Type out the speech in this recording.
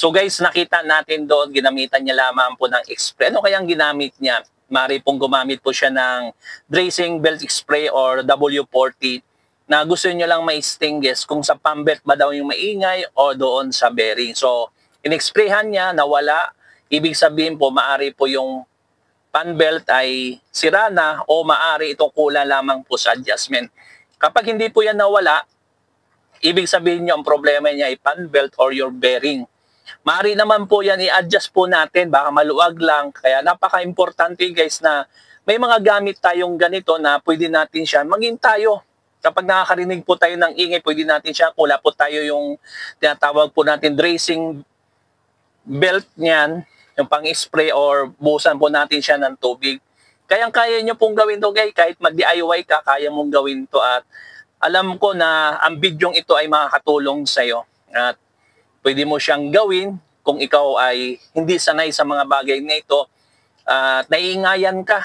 So guys, nakita natin doon, ginamitan niya lamang po ng spray. Ano kayang ginamit niya? Mari pong gumamit po siya ng dressing belt spray or W40 na gusto niyo lang ma-extinguish kung sa pump belt ba daw yung maingay o doon sa bearing. So, in-sprayhan niya, nawala. Ibig sabihin po, maari po yung pan belt ay sira na o maari itong kulang lamang po sa adjustment. Kapag hindi po yan nawala, ibig sabihin nyo ang problema niya ay pan belt or your bearing. Maari naman po yan i-adjust po natin, baka maluwag lang. Kaya napaka-importante guys na may mga gamit tayong ganito na pwede natin siya maging tayo. Kapag nakakarinig po tayo ng ingay, pwede natin siya, kula po tayo yung tinatawag po natin dressing belt niyan, yung pang-spray or busan po natin siya ng tubig. Kayang-kaya nyo pong gawin to guys, kahit mag-DIY ka, kaya mong gawin to at alam ko na ang bidyong ito ay makakatulong sa'yo. At pwede mo siyang gawin kung ikaw ay hindi sanay sa mga bagay na ito at naiingayan ka